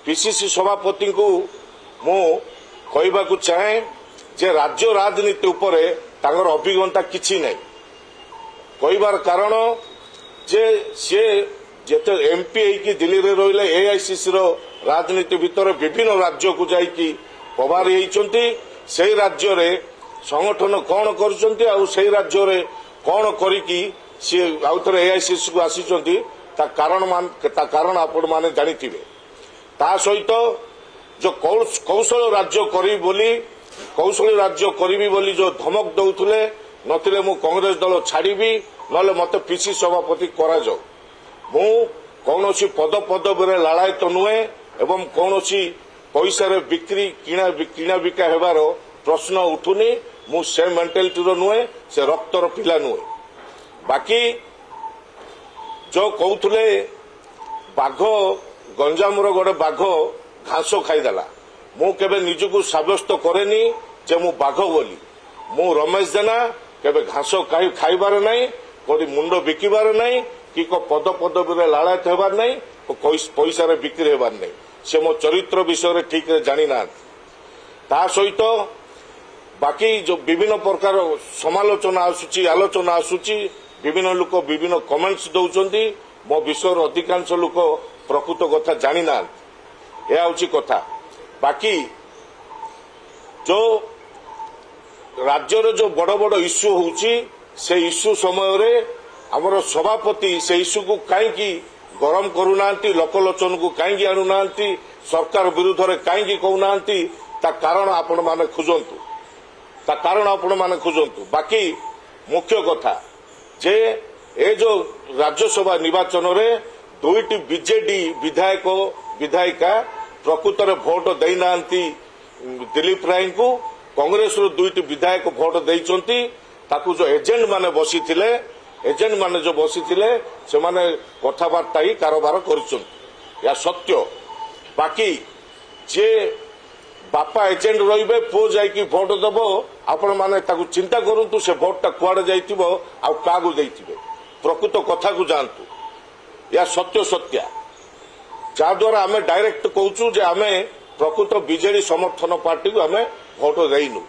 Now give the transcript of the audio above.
PCC ସଭାପତିଙ୍କୁ ମୁଁ କହିବାକୁ ଚାହେଁ ଯେ ରାଜ୍ୟ ରାଜନୀତି ଉପରେ ତାଙ୍କର ଅଭିଜ୍ଞତା କିଛି ନାହିଁ। କହିବାର କାରଣ ଯେ ସିଏ ଯେତେ ଏମ୍ପି ହେଇକି ଦିଲ୍ଲୀରେ ରହିଲେ ଏଆଇସିସି ର ରାଜନୀତି ଭିତରେ ବିଭିନ୍ନ ରାଜ୍ୟକୁ ଯାଇକି ପ୍ରଭାରୀ ହେଇଛନ୍ତି। ସେହି ରାଜ୍ୟରେ ସଂଗଠନ କ'ଣ କରୁଛନ୍ତି ଆଉ ସେହି ରାଜ୍ୟରେ କ'ଣ କରିକି ସିଏ ଆଉଥରେ ଏଆଇସିସି କୁ ଆସିଛନ୍ତି ତା କାରଣ ଆପଣମାନେ ଜାଣିଥିବେ। ତା ସହିତ जो कौशल राज्य करी बोली जो धमक दौले नथिले मु कांग्रेस दल छाड़बी नले मते पीसी सभापति करा जाओ। मु कौनसी पद पदवी लालायत नुहे एवं कौनसी पैसा रे बिक्री किणा बिका हेबार प्रश्न उठुनी। मु से मेंटालिटी रो नुहे से रक्तर पिला नुहे। बाकी जो कहते बाघ गंजाम गोटे बाघ घास खाईदेला मु केबे निजको साब्यस्त करेनी जे मु बाघ बोली। मु रमेश जेना केबे घास खाइबार नहीं कोई मुंड बिकिबार नहीं कि को पद पदवी लालायत हेबार नहीं पैसा रे बिक्री हेबार नहीं। से मो चरित्र विषय ठीक रे जानी ना। ता सहित बाकी जो विभिन्न प्रकार समालोचना आसुची आलोचना आसुची विभिन्न लोक विभिन्न कमेंट्स दौरान मो विषय अधिकांश लोक प्रकृत कथा जानी ना। यह हूँ कथा। बाकी जो राज्य जो बड़ बड़ इश्यू होची से इश्यू समय रे हमर सभापति से इश्यू को कहीं गरम करूना लोकलोचन को कहीं आणुना सरकार विरुद्ध रे कहीं कहूना ता कारण आपण माने खोजंतु ता कारण आपण माने खोजंतु। बाकी मुख्य कथा जे ए जो राज्यसभा निर्वाचन रे दुईटी बीजेडी विधायक विधायिका प्रकृत में भोट देना दिलीप राय को कांग्रेस दुईटी विधायक भोट देती जो एजेंट माने बसी से माने कथबार्ता ही कारोबार कर सत्य। बाकी जे बापा एजेंट रे पुओ जाकि भोट दब आपण माने चिंता करूँ से भोटा कुआड़े जाइथिबो आ कागु देइथिबे प्रकृत कथा को जानतु या सत्य सत्या जहाद्वारा आम डायरेक्ट कहूँ जे आम प्रकृत बीजेडी समर्थन पार्टी को आम भोट देइनु।